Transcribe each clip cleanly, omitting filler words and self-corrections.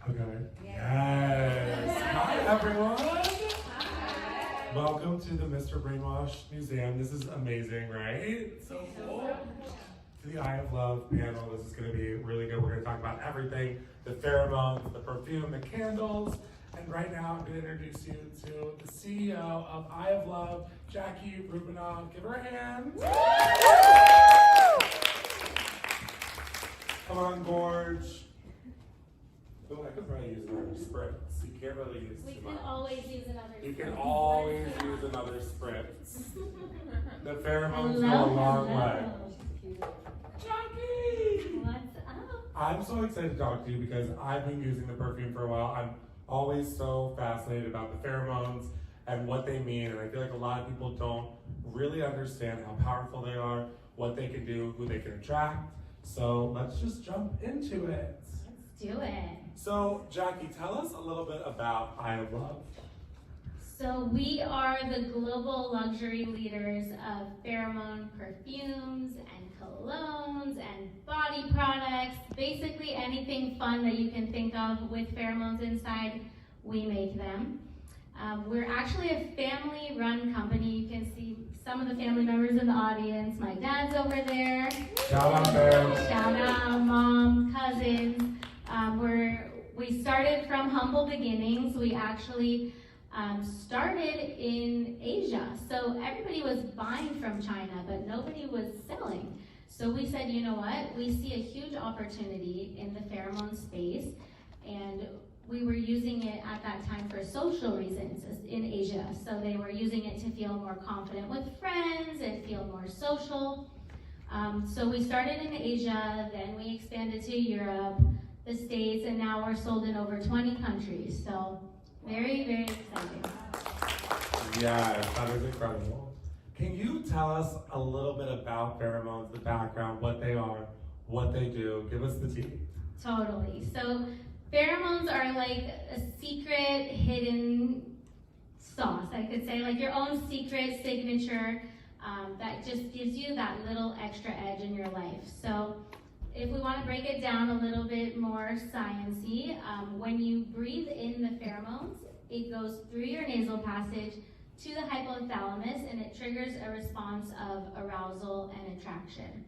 Okay. Yes. Hi, everyone. Hi. Welcome to the Mr. Brainwash Museum. This is amazing, right? So cool. To the Eye of Love panel, this is going to be really good. We're going to talk about everything, the pheromones, the perfume, the candles. And right now, I'm going to introduce you to the CEO of Eye of Love, Jackie Rubinoff. Give her a hand. Come on, Gorge. Oh, I could probably use another spritz. You can't really use We too can much. always use another You can spritz. always use another spritz. The pheromones go a long way. Jackie! What's up? I'm so excited to talk to you because I've been using the perfume for a while. I'm always so fascinated about the pheromones and what they mean, and I feel like a lot of people don't really understand how powerful they are, what they can do, who they can attract. So let's just jump into it. Let's do it. So, Jackie, tell us a little bit about Eye of Love. So we are the global luxury leaders of pheromone perfumes and colognes and body products. Basically anything fun that you can think of with pheromones inside, we make them. We're actually a family-run company. You can see some of the family members in the audience. My dad's over there. Shout out there. Shout out, mom, cousins. We started from humble beginnings. We actually started in Asia. So everybody was buying from China, but nobody was selling. So we said, you know what? We see a huge opportunity in the pheromone space, and we were using it at that time for social reasons in Asia. So they were using it to feel more confident with friends and feel more social. So we started in Asia, then we expanded to Europe, the States, and now we're sold in over 20 countries. So very, very exciting. Yes, that is incredible. Can you tell us a little bit about pheromones, the background, what they are, what they do? Give us the tea. Totally. So pheromones are like a secret hidden sauce, I could say, like your own secret signature that just gives you that little extra edge in your life. So if we want to break it down a little bit more sciencey, when you breathe in the pheromones, it goes through your nasal passage to the hypothalamus, and it triggers a response of arousal and attraction.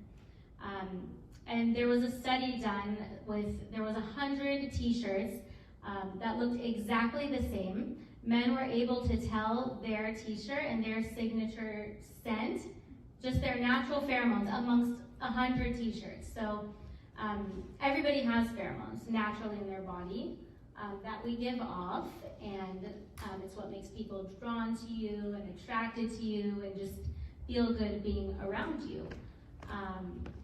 And there was a study done there was 100 t-shirts that looked exactly the same. Men were able to tell their t-shirt and their signature scent, just their natural pheromones, amongst 100 t-shirts. So everybody has pheromones naturally in their body that we give off, and it's what makes people drawn to you and attracted to you and just feel good being around you.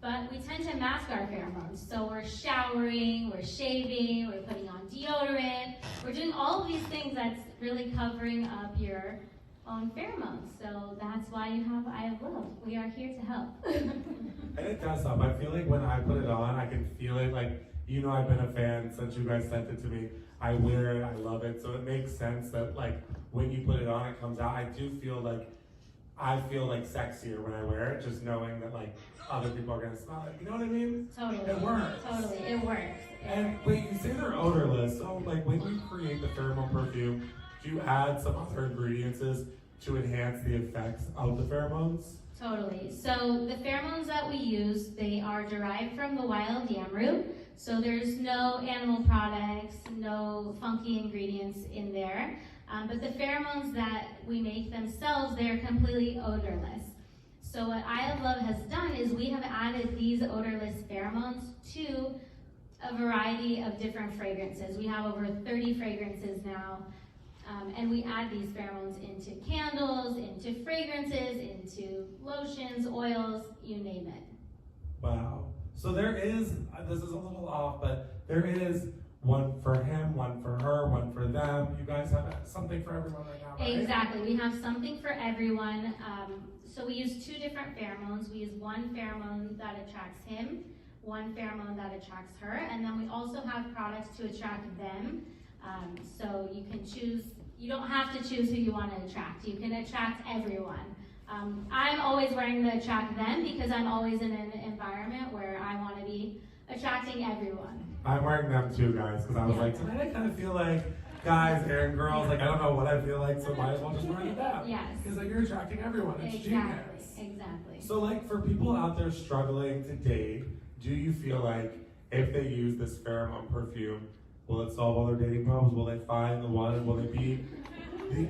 But we tend to mask our pheromones. So we're showering, we're shaving, we're putting on deodorant. We're doing all of these things that's really covering up your own pheromones. So that's why you have Eye of Love. We are here to help. And it does help. I feel like when I put it on, I can feel it. Like, you know, I've been a fan since you guys sent it to me. I wear it, I love it. So it makes sense that, like, when you put it on, it comes out. I feel like sexier when I wear it, just knowing that, like, other people are gonna smell it. You know what I mean? Totally. It works. Totally, it works. And wait, you say they're odorless. So, like, when you create the pheromone perfume, do you add some other ingredients to enhance the effects of the pheromones? Totally. So the pheromones that we use, they are derived from the wild yam root. So there's no animal products, no funky ingredients in there. But the pheromones that we make themselves, they're completely odorless. So what Eye of Love has done is we have added these odorless pheromones to a variety of different fragrances. We have over 30 fragrances now. And we add these pheromones into candles, into fragrances, into lotions, oils, you name it. Wow. So there is, this is a little off, but there is one for him, one for her, one for them. You guys have something for everyone right now, right? Exactly. We have something for everyone. So we use two different pheromones. We use one pheromone that attracts him, one pheromone that attracts her, and then we also have products to attract them. So you can choose, you don't have to choose who you want to attract. You can attract everyone. I'm always wearing the attract them because I'm always in an environment where I want to be attracting everyone. I'm wearing them too, guys, because I was Yeah. like, tonight I kind of feel like guys and girls, like I don't know what I feel like, so might as well just wear it down. Yes. Because like you're attracting everyone. It's Exactly. genius. Exactly. So like for people out there struggling to date, do you feel like if they use this pheromone perfume, will it solve all their dating problems? Will they find the one? Will they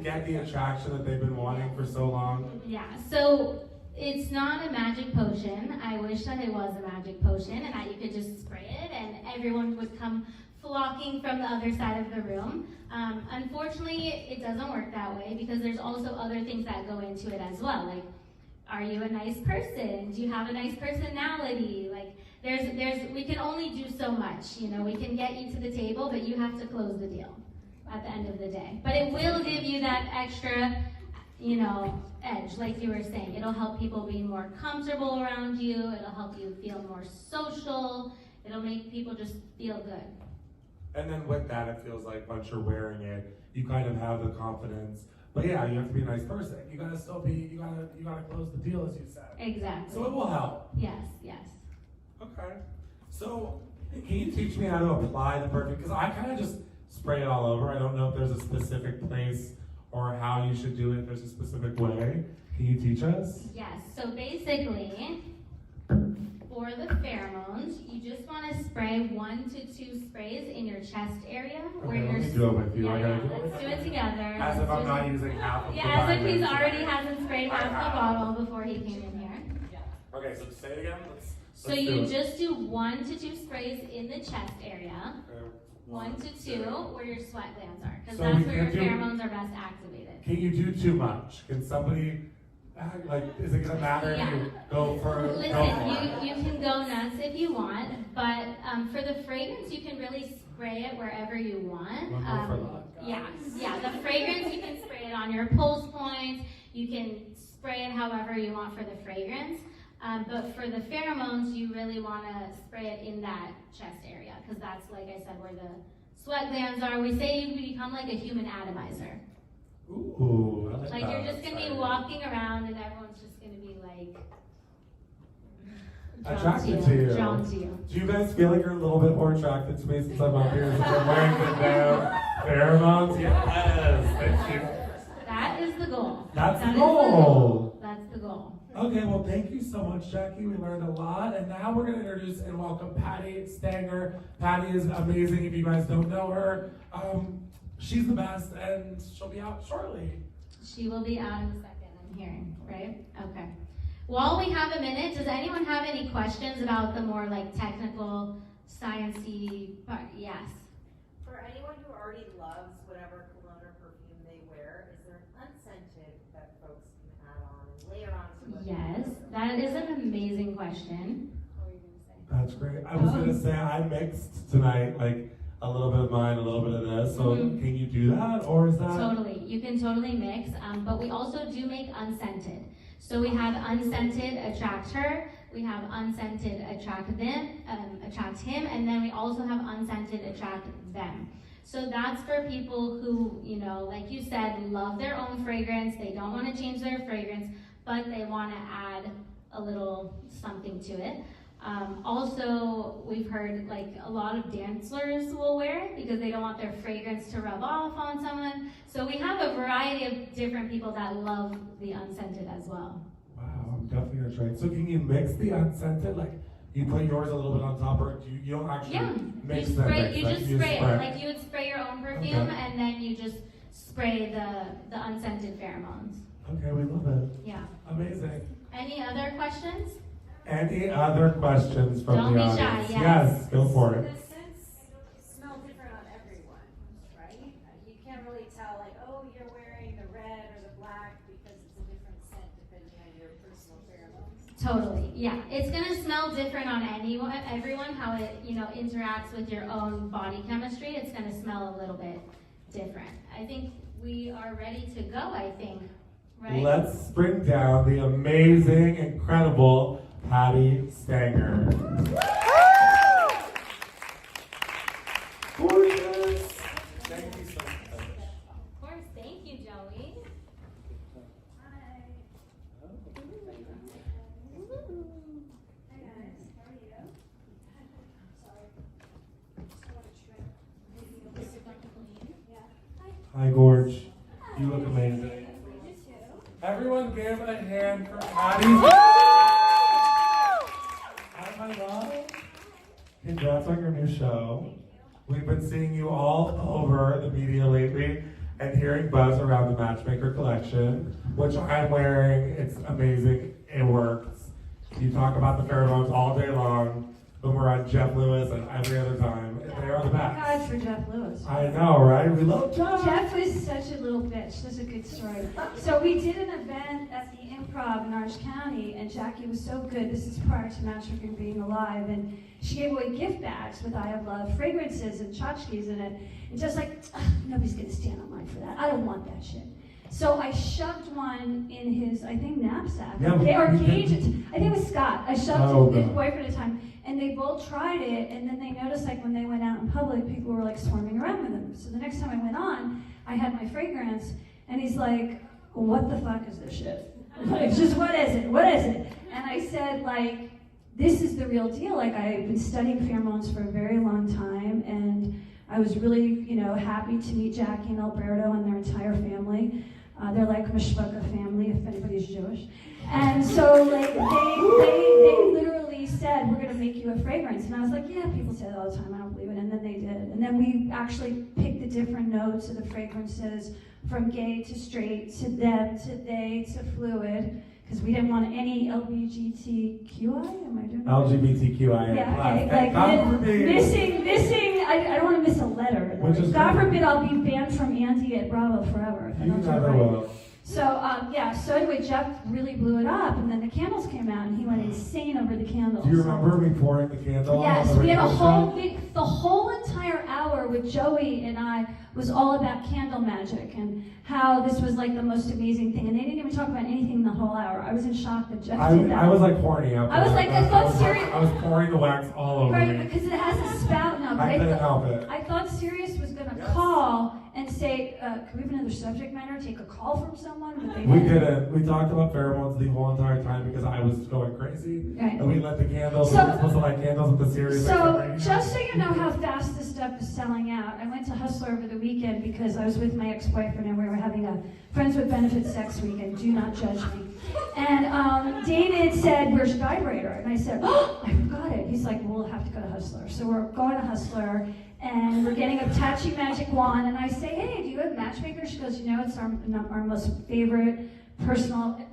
get the attraction that they've been wanting for so long? Yeah, so it's not a magic potion. I wish that it was a magic potion and that you could just spray it and everyone would come flocking from the other side of the room. Unfortunately, it doesn't work that way because there's also other things that go into it as well. Like, are you a nice person? Do you have a nice personality? Like, we can only do so much. You know, we can get you to the table, but you have to close the deal at the end of the day. But it will give you that extra, you know, edge, like you were saying. It'll help people be more comfortable around you. It'll help you feel more social. It'll make people just feel good. And then with that, it feels like once you're wearing it, you kind of have the confidence. But yeah, you have to be a nice person. You gotta still be, you gotta close the deal, as you said. Exactly. So it will help. Yes, yes. Okay. So can you teach me how to apply the perfume? Because I kind of just spray it all over. I don't know if there's a specific place or how you should do it, if there's a specific way. Can you teach us? Yes, so basically, for the pheromones, you just want to spray 1 to 2 sprays in your chest area. Where Okay, you're let me do it with you. Yeah, I gotta yeah, do it. let's do it together. As if I'm not using half of the Yeah, as if he's diamond. already hasn't sprayed half the bottle before he came in here. Okay, so say it again. So Let's you do it. just do 1 to 2 sprays in the chest area. Okay. 1 to 2 where your sweat glands are. Because So that's we where your can't do- pheromones are best activated. Can you do too much? Can somebody, like, is it gonna matter if you go for Listen, you can go nuts if you want, but for the fragrance, you can really spray it wherever you want. One more for luck. Yeah, the fragrance, you can spray it on your pulse points. You can spray it however you want for the fragrance. But for the pheromones, you really want to spray it in that chest area because that's, like I said, where the sweat glands are. We say you become like a human atomizer. Ooh, I like Like that. you're just going to be Exciting. walking around and everyone's just going to be like Attracted to you. Drawn to you. Do you guys feel like you're a little bit more attracted to me since I'm up here, since I'm wearing the pheromones? Yes, thank you. That is the goal. That's the That is goal. That's the goal. Okay, well, thank you so much, Jackie. We learned a lot, and now we're going to introduce and welcome Patti Stanger. Patti is amazing. If you guys don't know her, she's the best, and she'll be out shortly. She will be out in a second, I'm hearing, right? Okay. While we have a minute, does anyone have any questions about the more like technical, sciencey part? Yes. For anyone who already loves whatever cologne or perfume they wear, is there an unscented that folks can add on and layer on to what Yes, that is an amazing question. What were you going to say? That's great. I was going to say I mixed tonight, like a little bit of mine, a little bit of this. So can you do that, or is that? Totally. You can totally mix, but we also do make unscented. So we have unscented attract her, we have unscented attract them, attract him, and then we also have unscented attract them. So that's for people who, you know, like you said, love their own fragrance. They don't want to change their fragrance, but they want to add a little something to it. Also, we've heard like a lot of dancers will wear it because they don't want their fragrance to rub off on someone. So we have a variety of different people that love the unscented as well. Wow, I'm definitely gonna try it. So can you mix the unscented? Like you put yours a little bit on top, or you don't actually mix you them? spray, you like, just spray it. Like you would spray your own perfume and then you just spray the unscented pheromones. Okay, we love it. Yeah. Amazing. Any other questions? Any other questions from Don't the be audience? shy, yes. Go for it. The scents smell different on everyone, right? You can't really tell, like, oh, you're wearing the red or the black because it's a different scent depending on your personal pheromones. Totally, yeah. It's gonna smell different on everyone, how it, you know, interacts with your own body chemistry. It's gonna smell a little bit different. I think we are ready to go, I think, right? Let's bring down the amazing, incredible Patti Stanger. Gorgeous. Thank you so much. Of course, thank you, Joey. Hi. Hey guys, how are you? Sorry. Hi, Gorge. You look amazing. Everyone give a hand for Patti. Hi, my love. Congrats on your new show. We've been seeing you all over the media lately and hearing buzz around the Matchmaker collection, which I'm wearing. It's amazing. It works. You talk about the pheromones all day long, but we're on Jeff Lewis and every other time. They are the best. God for Jeff Lewis. I know, right? We love Jeff. Jeff was such a little bitch. That's a good story. So we did an event at the Improv in Orange County, and Jackie was so good. This is prior to Matchmaker being alive, and she gave away gift bags with I Have Love fragrances and tchotchkes in it. And just like, nobody's gonna stand on mine for that. I don't want that shit. So I shoved one in his, I think, knapsack. Yeah, or cage. I think it was Scott. I shoved Oh, his God. boyfriend at the time. And they both tried it, and then they noticed, like, when they went out in public, people were, like, swarming around with them. So the next time I went on, I had my fragrance, and he's like, what the fuck is this shit? Like, just what is it? What is it? And I said, like, this is the real deal. Like, I've been studying pheromones for a very long time, and I was really, happy to meet Jackie and Alberto and their entire family. They're like a Mishpaka family, if anybody's Jewish. And so, like, they literally said, we're gonna make you a fragrance. And I was like, yeah, people say that all the time, I don't believe it. And then they did. And then we actually picked the different notes of the fragrances from gay to straight, to them, to they, to fluid, because we didn't want any LGBTQI, am I doing that? LGBTQIA+. Yeah, Thank God for being- missing, I don't want to miss a letter. Which is God great. forbid I'll be banned from Andy at Bravo forever. If I You don't do it never right. will. So anyway, Jeff really blew it up, and then the candles came out, and he went insane over the candles. Do you remember me pouring the candle? Yes, on the we had a radio whole show? the whole entire hour with Joey and I was all about candle magic and how this was like the most amazing thing, and they didn't even talk about anything the whole hour. I was in shock that Jeff did that. I was like horny after I was that. like, I thought was serious- I was pouring the wax all over Right, me. because it has a spout now. but I couldn't help it. I thought Sirius was going to Yes. call and say, can we have another subject matter, take a call from someone? But they We didn't. didn't. We talked about pheromones the whole entire time because I was going crazy. Right. And we lit the candles. So- we were supposed to light candles with the series. So, just so you know how fast this stuff is selling out, I went to Hustler over the weekend because I was with my ex-boyfriend and we were having a Friends with Benefits sex weekend. Do not judge me. And David said, where's your vibrator? And I said, oh, I forgot it. He's like, well, we'll have to go to Hustler. So we're going to Hustler and we're getting a Tachi magic wand. And I say, hey, do you have Matchmaker? She goes, it's our most favorite personally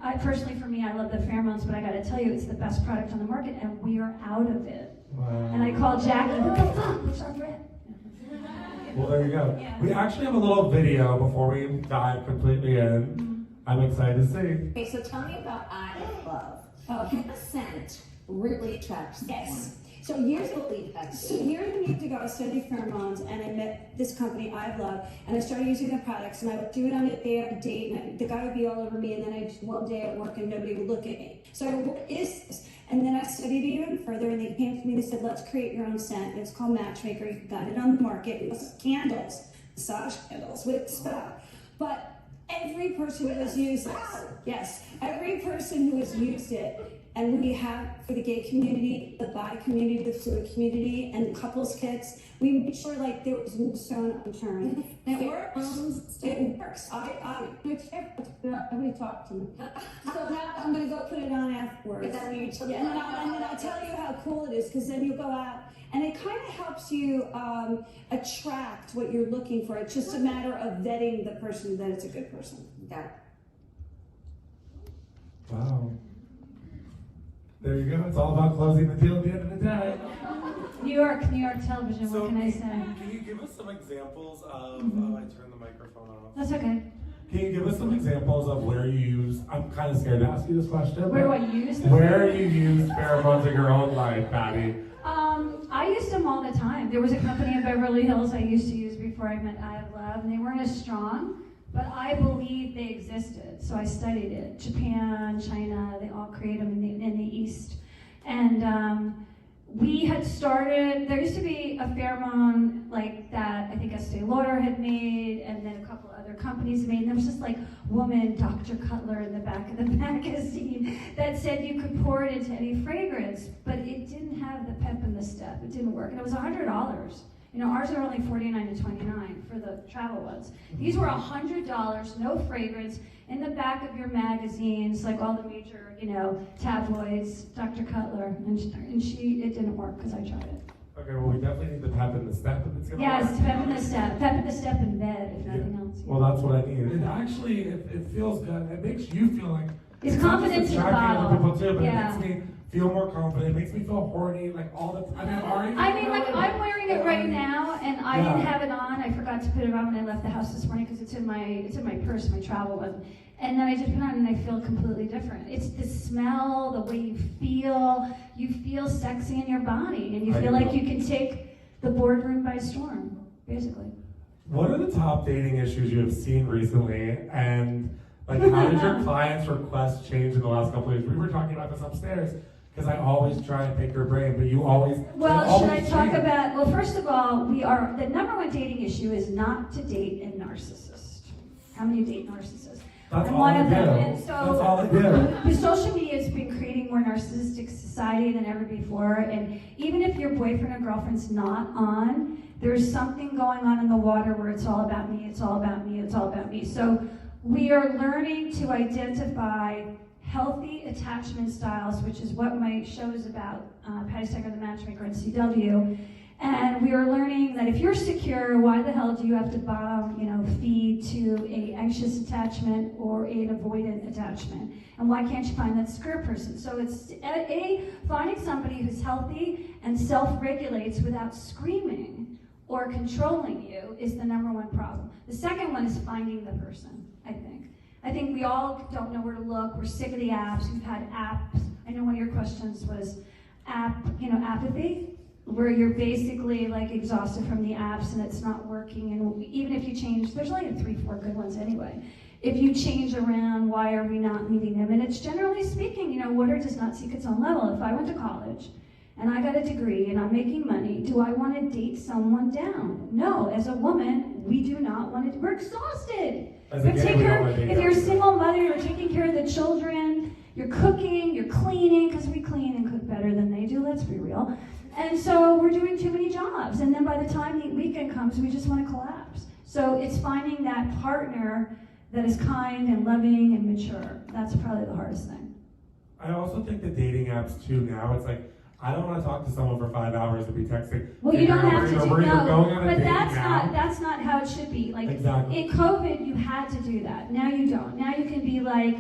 for me, I love the pheromones, but I got to tell you, it's the best product on the market, and we are out of it. Wow. And I called Jackie, what the fuck? Where's our bread? Well, there you go. Yeah. We actually have a little video before we dive completely in. I'm excited to see. Okay, so tell me about I Have Love. The scent really attracts them. Yes. So years ago, I studied pheromones, and I met this company, I Have Love, and I started using their products, and I would do it on a date, and the guy would be all over me, and then I'd one day at work, and nobody would look at me. So I go, what is this? And then I studied it even further, and they came to me and they said, let's create your own scent. It was called Matchmaker. You got it on the market. It was candles, massage candles with spout. But every person who has used this, yes, every person who has used it, and we have for the gay community, the bi community, the fluid community, and the couples kits, we made sure like there was no stone unturned. And it works. It works. Nobody talk to me. So now I'm gonna go put it on afterwards. Is that what you took Yeah, and then I'll tell you how cool it is, because then you go out and it kind of helps you attract what you're looking for. It's just a matter of vetting the person that it's a good person. got it. Wow. There you go. It's all about closing the deal at the end of the day. New York television, So, what can I say? Can you give us some examples of, oh, I turned the microphone off. That's okay. Can you give us some examples of where you use, I'm kind of scared to ask you this question. Where do but I use them? Where you use pheromones in your own life, Patti? I used them all the time. There was a company in Beverly Hills I used to use before I met I Have Love, and they weren't as strong, but I believed they existed, so I studied it. Japan, China, they all create them in the East. And we had started, there used to be a pheromone like that I think Estee Lauder had made, and then a couple other companies made, and there was this like woman, Dr. Cutler, in the back of the magazine that said you could pour it into any fragrance, but it didn't have the pep and the step. It didn't work, and it was $100. Ours are only $49 to $29 for the the travel ones. These were $100, no fragrance, in the back of your magazines, like all the major, tabloids, Dr. Cutler, and it didn't work because I tried it. Okay, well, we definitely need the pep and the step if it's gonna Yes, work. pep in the step in bed, if nothing else. Well, that's what I need. It actually, it feels good. It makes you feel like It's not confidence just in the attracting other bottle. people too, but Yeah. it makes me feel more confident. It makes me feel horny, like all the time. I'm wearing it right now, and I didn't Yeah. have it on. I forgot to put it on when I left the house this morning because it's in my purse, my travel one. And then I just put it on, and I feel completely different. It's the smell, the way you feel. You feel sexy in your body, and you feel like you can take the boardroom by storm, basically. What are the top dating issues you have seen recently, and like how did your clients' requests change in the last couple of years? We were talking about this upstairs because I always try and pick your brain, but you always. Well, should I talk about? Well, first of all, the number one dating issue is not to date a narcissist. How many date narcissists? That's I'm all one I of do. them. And so That's all I do. the social media has been creating more narcissistic society than ever before. And even if your boyfriend or girlfriend's not on, there's something going on in the water where it's all about me, it's all about me, it's all about me. So we are learning to identify healthy attachment styles, which is what my show is about, Patti Stanger, the Matchmaker on CW. And we are learning that if you're secure, why the hell do you have to bottom, feed to a anxious attachment or an avoidant attachment? And why can't you find that secure person? So it's finding somebody who's healthy and self-regulates without screaming or controlling you is the number one problem. The second one is finding the person, I think. I think we all don't know where to look. We're sick of the apps. We've had apps. I know one of your questions was apathy, where you're basically like exhausted from the apps and it's not working. And even if you change, there's only 3-4 good ones anyway. If you change around, why are we not meeting them? And it's generally speaking, water does not seek its own level. If I went to college and I got a degree and I'm making money, do I want to date someone down? No, as a woman, we do not want to. We're exhausted. If you're a single mother, you're taking care of the children, you're cooking, you're cleaning, because we clean and cook better than they do, let's be real. And so we're doing too many jobs. And then by the time the weekend comes, we just want to collapse. So it's finding that partner that is kind and loving and mature. That's probably the hardest thing. I also think the dating apps too now, it's like, I don't want to talk to someone for 5 hours to be texting. Well, you don't have to do no, but that's not how it should be. Like exactly. In COVID, you had to do that. Now you don't. Now you can be like,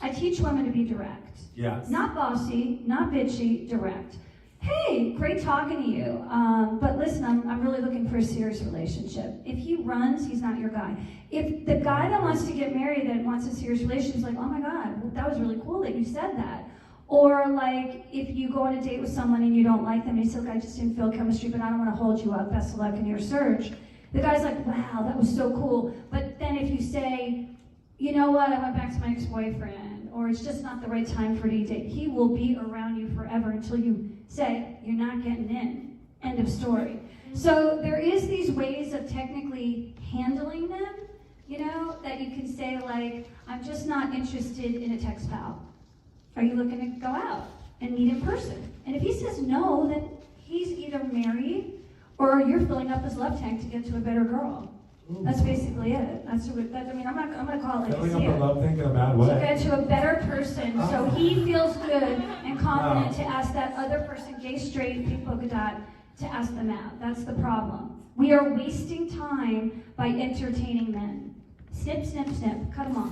I teach women to be direct. Yes. Not bossy, not bitchy, direct. Hey, great talking to you. But listen, I'm really looking for a serious relationship. If he runs, he's not your guy. If the guy that wants to get married and wants a serious relationship is like, oh my God, that was really cool that you said that. Or like if you go on a date with someone and you don't like them and you say, look, I just didn't feel chemistry, but I don't want to hold you up. Best of luck in your search. The guy's like, wow, that was so cool. But then if you say, you know what, I went back to my ex-boyfriend, or it's just not the right time for you to date, he will be around you forever until you say, you're not getting in. End of story. So there is these ways of technically handling them, that you can say like, I'm just not interested in a text pal. Are you looking to go out and meet in person? And if he says no, then he's either married or you're filling up his love tank to get to a better girl. Ooh. That's basically it. I'm gonna call it like filling up the love tank in a bad way. To get to a better person, so he feels good and confident to ask that other person, gay, straight, pink polka dot, to ask them out. That's the problem. We are wasting time by entertaining men. Snip, snip, snip. Cut them off.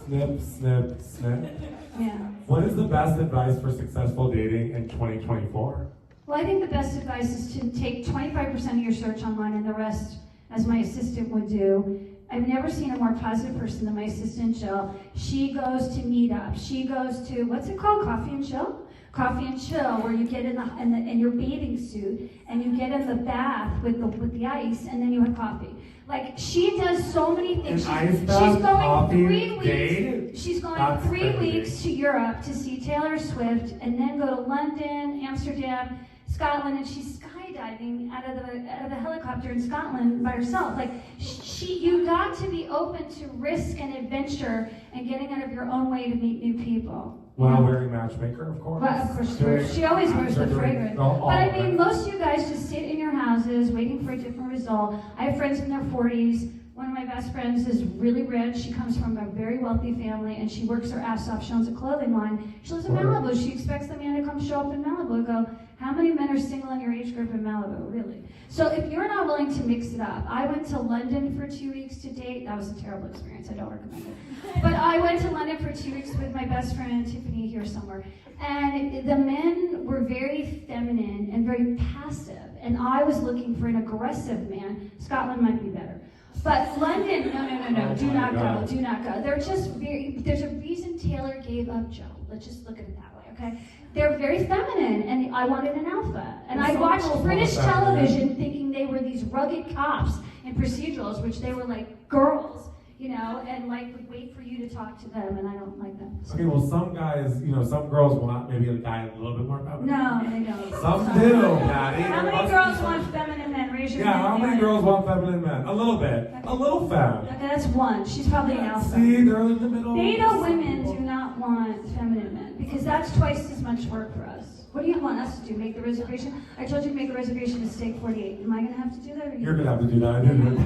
Snip, snip, snip. Yeah. What is the best advice for successful dating in 2024? Well, I think the best advice is to take 25% of your search online and the rest, as my assistant would do. I've never seen a more positive person than my assistant, Jill. She goes to meetups. She goes to, what's it called, Coffee and Chill? Coffee and Chill, where you get in your bathing suit and you get in the bath with the ice and then you have coffee. Like, she does so many things. She's going 3 weeks. She's going 3 weeks to Europe to see Taylor Swift and then go to London, Amsterdam, Scotland, and she's skydiving out of the helicopter in Scotland by herself. Like, you got to be open to risk and adventure and getting out of your own way to meet new people. While wearing Matchmaker, of course. Well, of course, she always wears the fragrance. But I mean, most of you guys just sit in your houses waiting for a different result. I have friends in their 40s. One of my best friends is really rich. She comes from a very wealthy family, and she works her ass off. She owns a clothing line. She lives in Malibu. She expects the man to come show up in Malibu. Go, how many men are single in your age group in Malibu, really? So if you're not willing to mix it up, I went to London for 2 weeks to date. That was a terrible experience. I don't recommend it. But I went to London for 2 weeks with my best friend, Tiffany, here somewhere. And the men were very feminine and very passive. And I was looking for an aggressive man. Scotland might be better. But London, no, do not go, do not go. They're just there's a reason Taylor gave up Joe. Let's just look at it that way, okay? They're very feminine, and I wanted an alpha. And I watched British television thinking they were these rugged cops in procedurals, which they were like girls, you know, and like would wait for you to talk to them, and I don't like that. Okay, well, some guys, some girls want maybe a guy a little bit more feminine. No, they don't. Some do, Patty. How many girls want feminine men? Raise your hand. Yeah, how many girls want feminine men? A little bit. A little femme. Okay, that's one. She's probably an alpha. See, they're in the middle. Beta women do not want feminine men because that's twice as much work for us. What do you want us to do? Make the reservation? I told you to make the reservation to Steak 48. Am I going to have to do that? Or You're going to have to do that.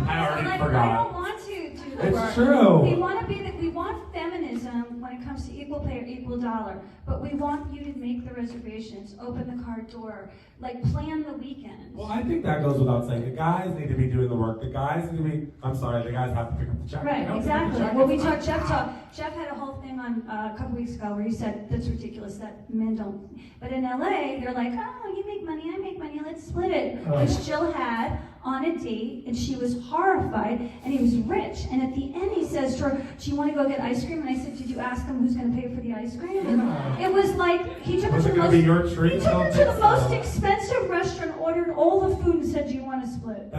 I already forgot. I don't want to do the work. It's true. We want feminism when it comes to equal pay or equal dollar, but we want you to make the reservations, open the car door, like plan the weekend. Well, I think that goes without saying. The guys need to be doing the work. The guys need to be, the guys have to pick up the check. Right, exactly. Well, we talked, Jeff had a whole thing on a couple weeks ago where he said, that's ridiculous, that men don't. But in LA, they're like, oh, you make money, I make money, let's split it. Which Jill had on a date, and she was horrified, and he was rich. And at the end, he says to her, do you want to go get ice cream? And I said, did you ask him who's going to pay for the ice cream? And it was like, he took her to the most expensive restaurant, ordered all the food, and said, do you want to split?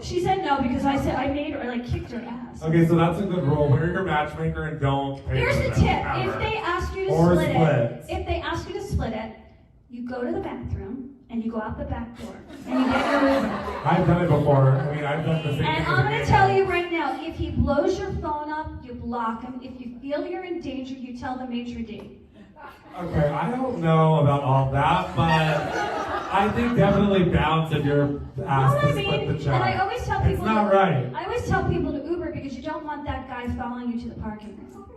She said no, because I made her, I kicked her ass. Okay, so that's a good rule. Wear your matchmaker and don't pay Here's for the tip. If they ask you to split it, you go to the bathroom, and you go out the back door, and you get your Uber. I've done it before. I mean, I've done the same thing. And I'm going to tell you right now, if he blows your phone up, you block him. If you feel you're in danger, you tell the maitre d'. Okay, I don't know about all that, but I think definitely bounce if you're asked to split the check. And I always tell people, it's not right. I always tell people to Uber because you don't want that guy following you to the parking lot.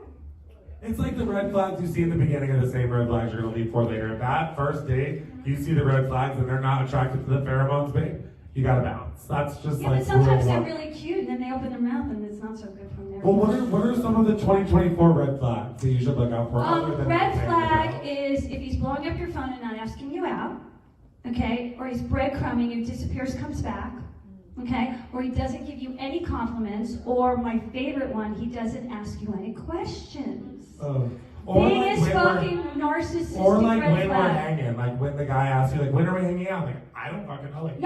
It's like the red flags you see in the beginning of the same red flags you're going to leave for later. If that first date, you see the red flags and they're not attracted to the pheromones, babe, you got to bounce. That's just but sometimes they're really cute and then they open their mouth and it's not so good from there. Well, what are some of the 2024 red flags that you should look out for? Red flag is if he's blowing up your phone and not asking you out, okay? Or he's breadcrumbing and disappears, comes back. Okay, or he doesn't give you any compliments, or my favorite one, he doesn't ask you any questions. Biggest fucking narcissistic or like red when flag. we're hanging, like when the guy asks you, like, when are we hanging out? Like, I don't fucking know. Like,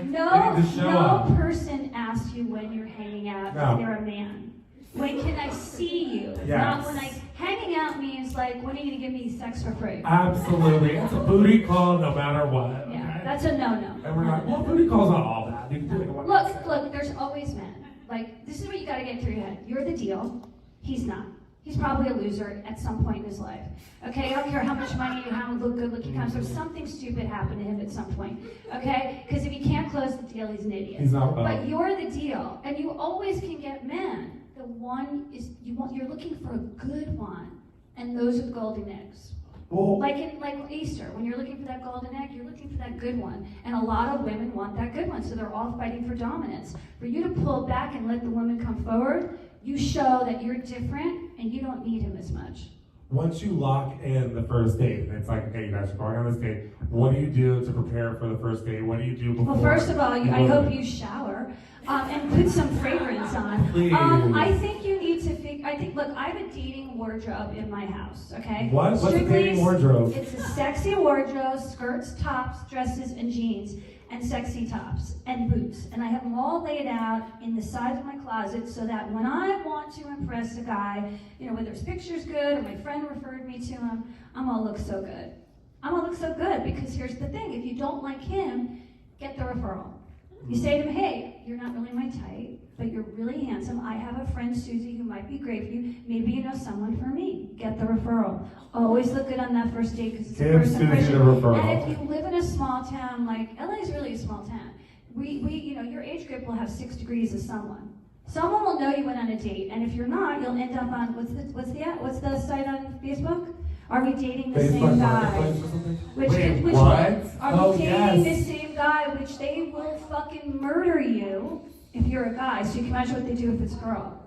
No person asks you when you're hanging out if they're a man. When can I see you? Yes. Not when hanging out means like, when are you going to give me sex for free? Absolutely. It's a booty call no matter what. Yeah, okay? that's a no-no. And we're like, well, booty call's not all that. You can do it one Look, there's always men. Like, this is what you got to get through your head. You're the deal. He's not. He's probably a loser at some point in his life. Okay, I don't care how much money you have, how good looking comes from. Something stupid happened to him at some point. Okay, because if he can't close the deal, he's an idiot. He's not. But you're the deal, and you always can get men. The one is you're looking for a good one, and those are the golden eggs. Well, like Easter, when you're looking for that golden egg, you're looking for that good one. And a lot of women want that good one, so they're all fighting for dominance. For you to pull back and let the woman come forward, you show that you're different and you don't need him as much. Once you lock in the first date, and it's like, okay, you guys are going on this date, what do you do to prepare for the first date? What do you do before? Well, first of all, I hope you shower and put some fragrance on. Please. I think you need to look, I have a dating wardrobe in my house, okay? What's a dating wardrobe? It's a sexy wardrobe, skirts, tops, dresses, and jeans. and sexy tops and boots. And I have them all laid out in the sides of my closet so that when I want to impress a guy, you know, whether his picture's good or my friend referred me to him, I'm gonna look so good. I'm gonna look so good because here's the thing, if you don't like him, get the referral. You say to him, hey, you're not really my type, but you're really handsome. I have a friend, Susie, who might be great for you. Maybe you know someone for me. Get the referral. Always look good on that first date because it's a first impression. And if you live in a small town, like LA is really a small town. We you know, your age group will have 6 degrees of someone. Someone will know you went on a date, and if you're not, you'll end up on what's the site on Facebook? Are we dating the same guy? Wait, what? Are we dating the same guy, which they will fucking murder you if you're a guy. So you can imagine what they do if it's a girl.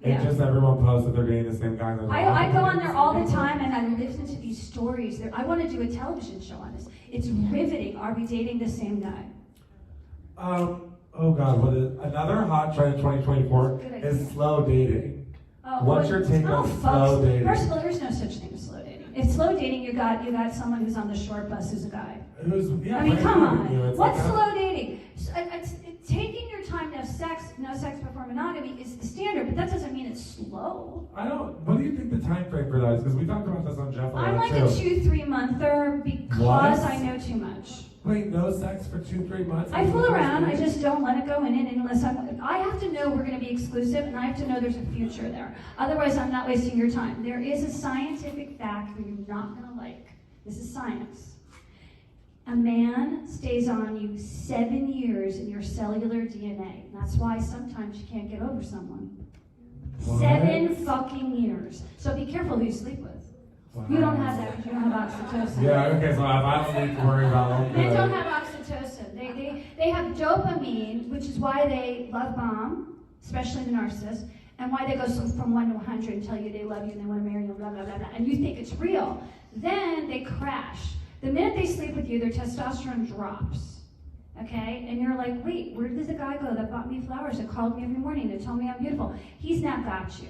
It's just everyone posts that they're dating the same guy. I go on there all the time and I listen to these stories. I want to do a television show on this. It's riveting. Are we dating the same guy? Oh God, what is another hot trend in 2024 is slow dating. What's your take on slow dating? First of all, there's no such thing as slow dating. If slow dating, you got someone who's on the short bus who's a guy. I mean, come on. What's slow dating? It's taking your time to have sex, no sex before monogamy is the standard, but that doesn't mean it's slow. What do you think the time frame for that is? Because we talked about this on Jeff. I'm like a 2-3 monther because I know too much. Wait, no sex for 2-3 months? I fool around, I just don't let it go in it unless I have to know we're going to be exclusive and I have to know there's a future there. Otherwise, I'm not wasting your time. There is a scientific fact that you're not going to like. This is science. A man stays on you 7 years in your cellular DNA. That's why sometimes you can't get over someone. What? 7 fucking years. So be careful who you sleep with. Wow. You don't have that because you don't have oxytocin. Yeah, okay, so if I don't need to worry about it. Men don't have oxytocin. They have dopamine, which is why they love bomb, especially the narcissist, and why they go from 1 to 100 and tell you they love you and they want to marry you, blah, blah, blah, blah, and you think it's real. Then they crash. The minute they sleep with you, their testosterone drops. Okay? And you're like, wait, where did the guy go that bought me flowers, that called me every morning, that told me I'm beautiful? He's now got you.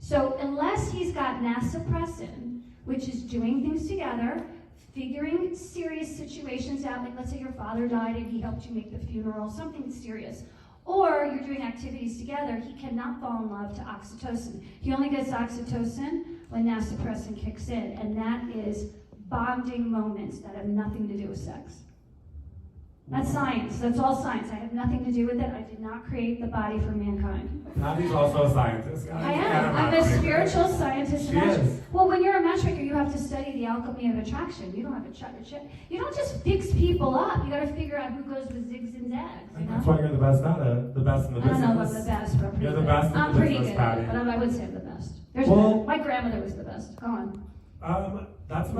So unless he's got nasopressin, which is doing things together, figuring serious situations out, like let's say your father died and he helped you make the funeral, something serious. Or you're doing activities together, he cannot fall in love to oxytocin. He only gets oxytocin when nasopressin kicks in, and that is bonding moments that have nothing to do with sex. That's science. That's all science. I have nothing to do with it. I did not create the body for mankind. Patti's also a scientist, guys. I am. I'm a spiritual scientist. She is. Well, when you're a matchmaker, you have to study the alchemy of attraction. You don't have to You don't just fix people up. You got to figure out who goes with zigs and zags. You know? That's why you're the best at it. The best in the business. I don't know if I'm the best, but I'm pretty You're the good. best in the business, Patti. But I would say I'm the best. My grandmother was the best. Go on. First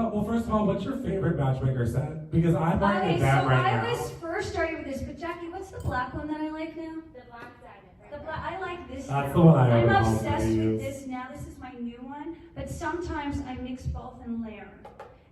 of all, what's your favorite matchmaker set? Because I'm wearing that right now. I was first starting with this, but Jackie, what's the black one that I like now? The black diamond. I like this. That's the one I'm obsessed with this now. This is my new one, but sometimes I mix both and layer.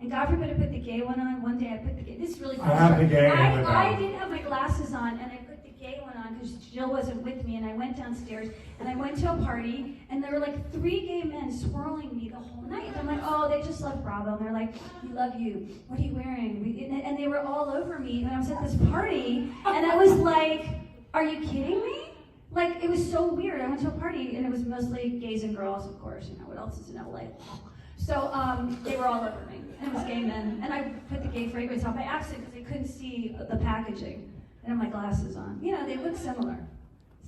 And God forbid I put the gay one on. One day I put the gay. This is really. I have the gay. I didn't have my glasses on, and I put the gay one on because Jill wasn't with me, and I went downstairs and I went to a party, and there were like 3 gay men swirling me the whole night. And I'm like, oh, they just love Bravo. And they're like, we love you. What are you wearing? And they were all over me. And I was at this party, and I was like, are you kidding me? Like, it was so weird. I went to a party, and it was mostly gays and girls, of course. You know, what else is in LA? So they were all over me. And it was gay men. And I put the gay fragrance on by accident because they couldn't see the packaging. And I had my glasses on. You know, they look similar.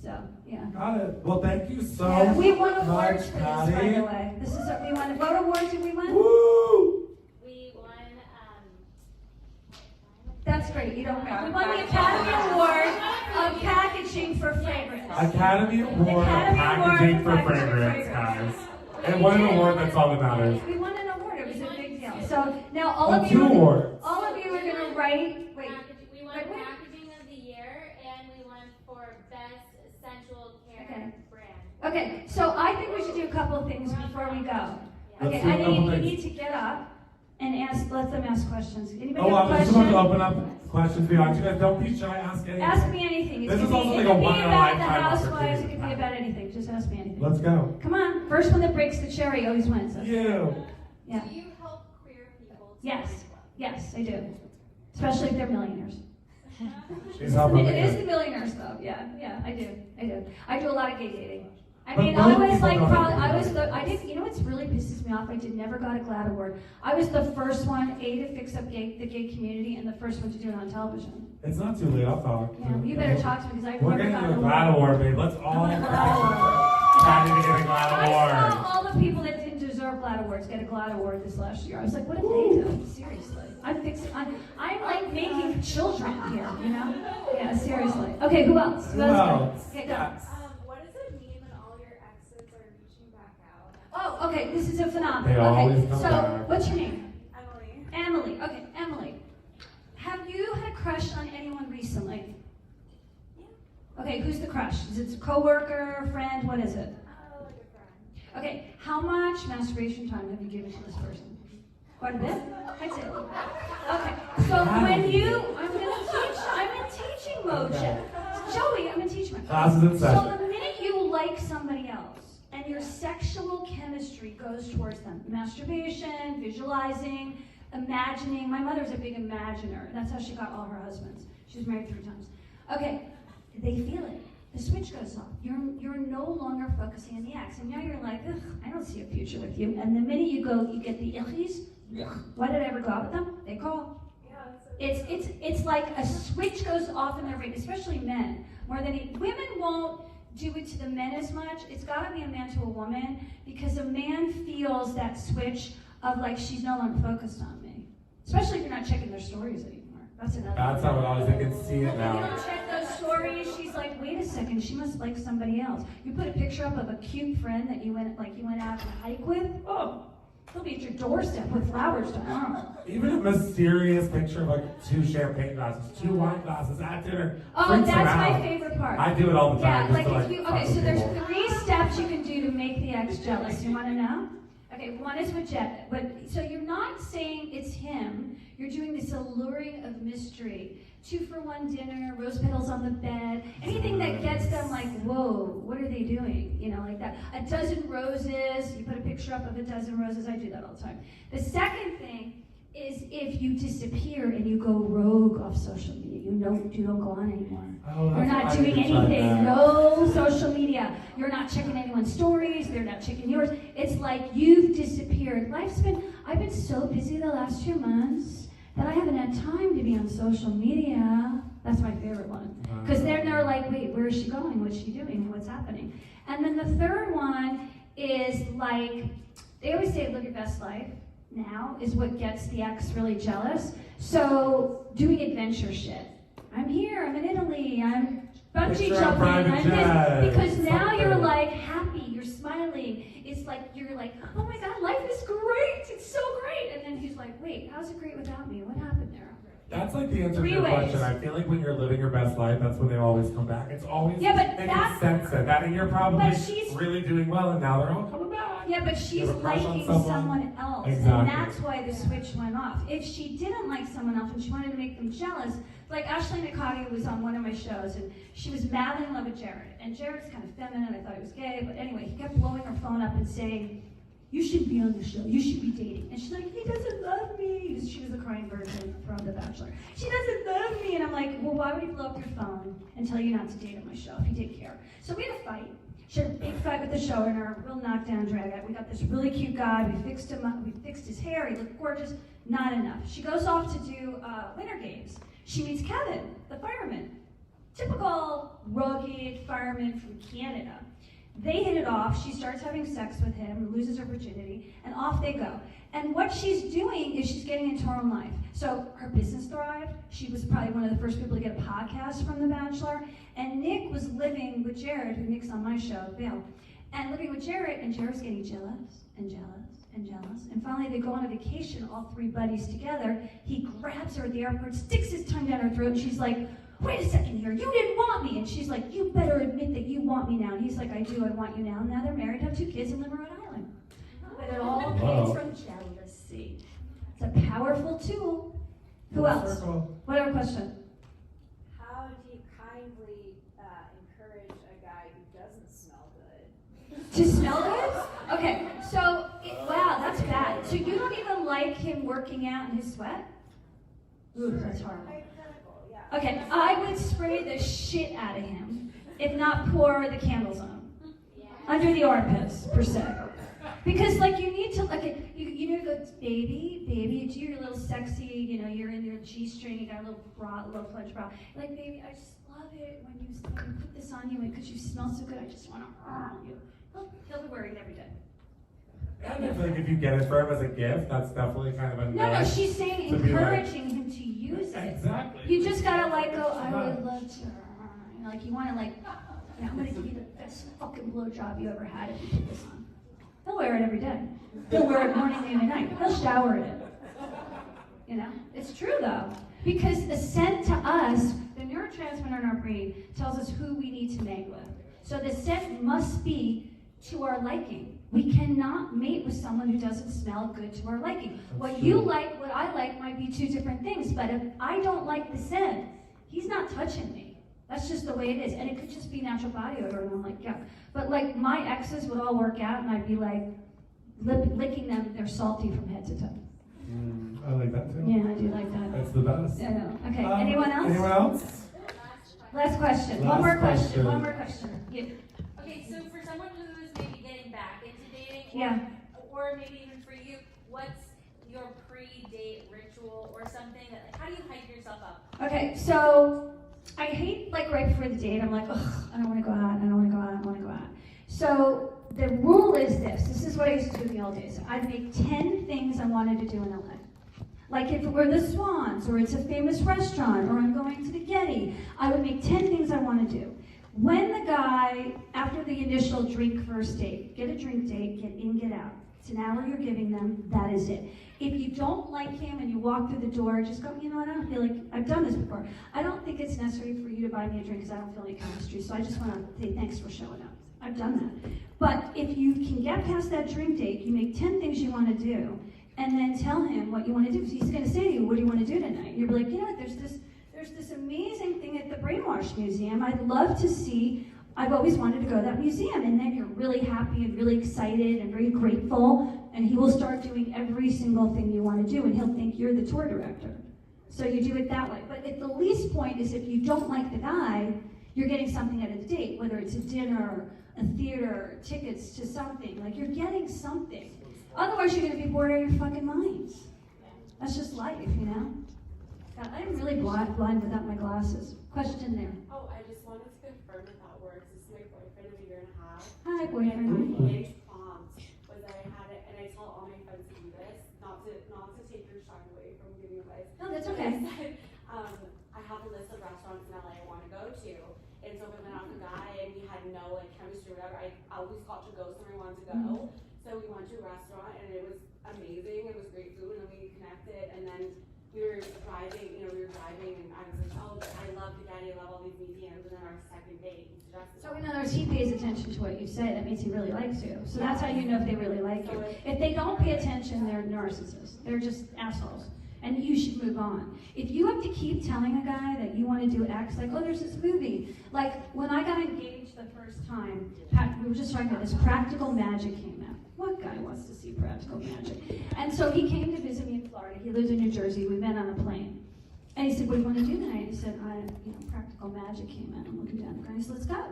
So, yeah. Got it. Well, thank you so much, We won awards for this, Patti. by the way. This is what we won. What award did we win? Woo! We won, That's great. You don't know. We won the Academy Award of Packaging for Fragrance. Academy Award of Packaging for Fragrance, guys. And won an award, that's all that matters. We won an award. It was a big deal. So now all of 2 you awards. All of you are going to write. Wait. we won Packaging of the Year, and we won for Best Sensual Care Brand. Okay, so I think we should do a couple of things before we go. Okay, Let's do a couple you things. need to get up and let them ask questions. Anybody Oh, have a I'm just about question? to open up questions for you. You guys don't be shy, ask anything. Ask me anything. This is also it like could a be about the one-in-a-lifetime housewives. It opportunity. could be about anything. Just ask me anything. Let's go. Come on. First one that breaks the cherry always wins. You. Yeah. Do you help queer people? Yes. Yes, I do. Especially if they're millionaires. She's helping It is me. the Millionaires Club. Yeah, I do. I do a lot of gay dating. I But mean, most I was people like, don't probably, have I to was do the, that. I did, you know what's really pisses me off? I never got a GLAAD award. I was the first one, to fix up the gay community and the first one to do it on television. It's not too late, I'll talk. Yeah, you better talk to me because I We're never getting got you a an GLAAD award. award, babe. Let's all I'm a GLAAD award. try to get a GLAAD I award. saw all the people that didn't deserve GLAAD awards get a GLAAD award this last year. I was like, what have they done? Seriously. I'm like making children here, you know? Yeah, seriously. Okay, who else? Who else? Okay, go. What does it mean when all your exes are reaching back out? Oh, okay, this is a phenomenon. They always Okay, come so back. what's your name? Emily. Emily. Okay, Emily. Have you had a crush on anyone recently? Yeah. Okay, who's the crush? Is it a coworker, friend? What is it? Like a friend. Okay, how much masturbation time have you given to this person? Quite a bit? I'd say. Okay, so when you, I'm in teaching mode, Joey, I'm in teaching mode. Class is in So session. the minute you like somebody else and your sexual chemistry goes towards them, masturbation, visualizing, imagining. My mother's a big imaginer. That's how she got all her husbands. She was married 3 times. Okay, they feel it. The switch goes off. You're no longer focusing on the ex, and now you're like, ugh, I don't see a future with you. And the minute you get the ichis. Why did I ever go out with them? They call. It's like a switch goes off in their brain, especially men. More than women won't do it to the men as much. It's got to be a man to a woman because a man feels that switch of like she's no longer focused on me. Especially if you're not checking their stories anymore. That's another. That's how it always, I can see it If you now. don't check those stories, she's like, wait a second, she must like somebody else. You put a picture up of a cute friend that you went out to hike with. Oh, he'll be at your doorstep with flowers tomorrow. Even a mysterious picture of like 2 champagne glasses, 2 wine glasses at dinner. Oh, freaks that's them my out. favorite part. I do it all the Yeah, time. like just to, if you, fuck okay, with so there's people. 3 steps you can do to make the ex jealous. You want to know? Okay, one is with Jet. So you're not saying it's him. You're doing this alluring of mystery. 2-for-1 dinner, rose petals on the bed, anything that gets them like, whoa, what are they doing? You know, like that. A dozen roses, you put a picture up of a dozen roses. I do that all the time. The second thing is if you disappear and you go rogue off social media. You don't go on anymore. Oh, You're that's not why I doing need to try anything. that. No social media. You're not checking anyone's stories. They're not checking yours. It's like you've disappeared. I've been so busy the last 2 months that I haven't had time to be on social media. That's my favorite one. Because then they're like, wait, where is she going? What's she doing? What's happening? And then the third one is like, they always say live your best life now is what gets the ex really jealous. So doing adventure shit. I'm here, I'm in Italy, I'm bungee Picture a jumping, private I'm jet, this. Because now you're something. like happy, you're smiling. It's like, you're like, oh my God, life is great, it's so great. And then he's like, wait, how's it great without me? What happened there? That's like the answer to 3 your ways. question. I feel like when you're living your best life, that's when they always come back. It's always Yeah, but they that's- can sense it. That and you're probably But she's- really doing well, and now they're all coming back. Yeah, but she's have a crush on liking someone? someone else. Exactly. And that's why the switch went off. If she didn't like someone else and she wanted to make them jealous, like Ashley Nakagi was on one of my shows and she was madly in love with Jared. And Jared's kind of feminine, I thought he was gay, but anyway, he kept blowing her phone up and saying, you should be on the show, you should be dating. And she's like, he doesn't love me. She was the crying virgin from The Bachelor. She doesn't love me. And I'm like, well, why would he blow up your phone and tell you not to date on my show if he did care? So we had a fight. She had a big fight with the showrunner, real knockdown drag out. We got this really cute guy, we fixed him up, we fixed his hair, he looked gorgeous, not enough. She goes off to do Winter Games. She meets Kevin, the fireman. Typical rugged fireman from Canada. They hit it off, she starts having sex with him, loses her virginity, and off they go. And what she's doing is she's getting into her own life. So her business thrived. She was probably one of the first people to get a podcast from The Bachelor. And Nick was living with Jared, who Nick's on my show, Bill. And living with Jared, and Jared's getting jealous, and jealous, and jealous. And finally they go on a vacation, all 3 buddies together. He grabs her at the airport, sticks his tongue down her throat, and she's like, wait a second here, you didn't want me. And she's like, you better admit that you want me now. And he's like, I do, I want you now. And now they're married, have 2 kids, and live in Rhode Island. But it all Wow. came from jealousy. It's a powerful tool. Who else? Circle. What other question? How do you kindly encourage a guy who doesn't smell good? To smell good? Okay, so, wow, that's bad. So you don't even like him working out in his sweat? Ooh, that's horrible. Hypothetical, yeah. Okay, I would spray the shit out of him, if not pour the candles on him. Under the armpits, per se. Because, like, you need to, like, you know, go, baby, you do your little sexy, you know, you're in your G-string, you got a little bra, a little plush bra. Like, baby, I just love it when you put this on you because you smell so good, I just want to you. He'll be wearing it every day. And I feel like if you get it for him as a gift, that's definitely kind of a No, she's saying to be like- encouraging him to use it. Exactly. You just gotta, like, go, I would love to, you know, like, you wanna, like, you know, I'm gonna give you the best fucking blowjob you ever had if you put this on. He'll wear it every day. He'll wear it morning, noon, and night. He'll shower in it. You know? It's true, though. Because the scent to us, the neurotransmitter in our brain, tells us who we need to mate with. So the scent must be to our liking. We cannot mate with someone who doesn't smell good to our liking. What you like, what I like might be two different things, but if I don't like the scent, he's not touching me. That's just the way it is. And it could just be natural body odor, and I'm like, yeah. But like my exes would all work out, and I'd be like licking them. They're salty from head to toe. I like that too. Yeah, I do like that. That's the best. I know. Okay, anyone else? Anyone else? Last question. One more question. One more question. You. Okay, so for someone who is maybe getting back into dating, Yeah. or maybe even for you, what's your pre-date ritual or something that, like, how do you hype yourself up? Okay, so I hate, like, right before the date, I'm like, ugh, I don't want to go out, I don't want to go out, I don't want to go out. So the rule is this is what I used to do in the old days. I'd make 10 things I wanted to do in LA. Like if it were the Swans, or it's a famous restaurant, or I'm going to the Getty, I would make 10 things I want to do. When the guy, after the initial drink first date, get a drink date, get in, get out. It's an hour you're giving them, that is it. If you don't like him and you walk through the door, just go, you know what, I don't feel like, I've done this before. I don't think it's necessary for you to buy me a drink because I don't feel any chemistry, so I just want to say thanks for showing up. I've done that. But if you can get past that drink date, you make 10 things you want to do, and then tell him what you want to do. He's going to say to you, what do you want to do tonight? You'll be like, you know what, there's this amazing thing at the Brainwash Museum. I'd love to see. I've always wanted to go to that museum. And then you're really happy and really excited and very grateful, and he will start doing every single thing you want to do, and he'll think you're the tour director. So you do it that way. But at the least point is if you don't like the guy, you're getting something out of the date, whether it's a dinner, a theater, tickets to something. Like, you're getting something. Otherwise, you're going to be bored out of your fucking minds. That's just life, you know? God, I'm really blind without my glasses. Question there. Oh, I just wanted to confirm if that works. This is my boyfriend of a year and a half. Hi, boyfriend. My biggest prompt was that I had it, and I tell all my friends to do this, not to take your shine away from giving advice. No, that's okay. I have a list of restaurants in LA I want to go to, and so if I went out with a guy and we had no like chemistry or whatever, I always got to go somewhere I wanted to go. So we went to a restaurant, and it was amazing. It was great food, and then we connected, and then we were driving, and I was like, oh, I love the Getty, I love all these museums, and then our second date, he suggested. So in other words, he pays attention to what you say. That means he really likes you. So that's how you know if they really like you. If they don't pay attention, they're narcissists. They're just assholes. And you should move on. If you have to keep telling a guy that you want to do X, like, oh, there's this movie. Like, when I got engaged the first time, we were just talking about this, Practical Magic came out. What guy wants to see Practical Magic? And so he came to visit me in Florida. He lives in New Jersey. We met on a plane. And he said, what do you want to do tonight? He said, Practical Magic came out. I'm looking down the car. He said, let's go.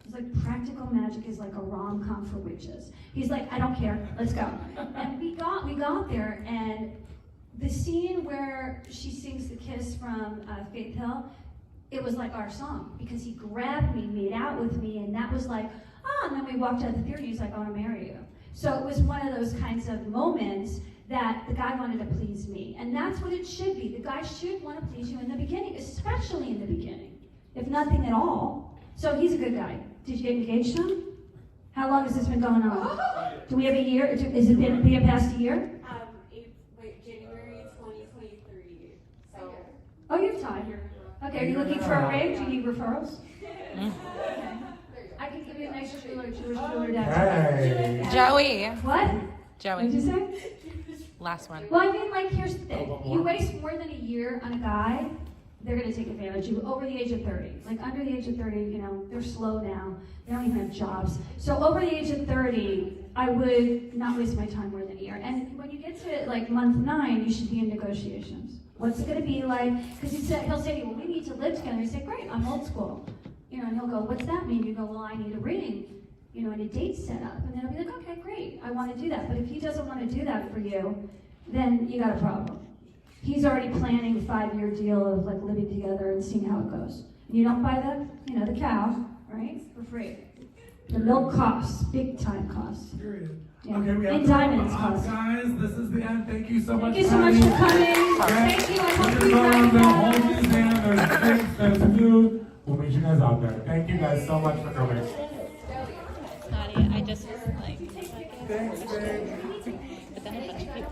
He's like, Practical Magic is like a rom-com for witches. He's like, I don't care. Let's go. And we got there, and the scene where she sings the kiss from Faith Hill, it was like our song, because he grabbed me, made out with me, and that was like, and then we walked out of the theater, and he's like, I want to marry you. So it was one of those kinds of moments that the guy wanted to please me. And that's what it should be. The guy should want to please you in the beginning, especially in the beginning, if nothing at all. So he's a good guy. Did you get engaged to him? How long has this been going on? Do we have a year? Has it been past a year? January 2023. So. Oh, you have time. Okay, are you looking for a ring? Do you need referrals? I can give you a nice Jewish jeweler down. Hey. Joey. What? What Joey. did you say? Last one. Well, I mean, like, here's the thing. You waste more than a year on a guy, they're going to take advantage of you over the age of 30. Like, under the age of 30, you know, they're slow now. They don't even have jobs. So over the age of 30, I would not waste my time more than a year. And when you get to, like, month 9, you should be in negotiations. What's it gonna be like? Because he'll say to you, well, we need to live together. You say, great, I'm old school. You know, and he'll go, what's that mean? You go, well, I need a ring, you know, and a date set up. And then he'll be like, okay, great, I want to do that. But if he doesn't want to do that for you, then you got a problem. He's already planning a 5-year deal of like living together and seeing how it goes. And you don't buy the cow, right, for free. The milk costs, big time costs. Period. Yeah. Okay, we have And to wrap diamonds up, cost. guys. This is the end. Thank you so much. Thank you so much for coming. Yes. Thank you. I hope There's you guys the whole museum. There's drinks. There's food. We'll meet you guys out there. Thank you guys so much for coming. Nadia, I just was like, Thanks, babe. but then a bunch of people.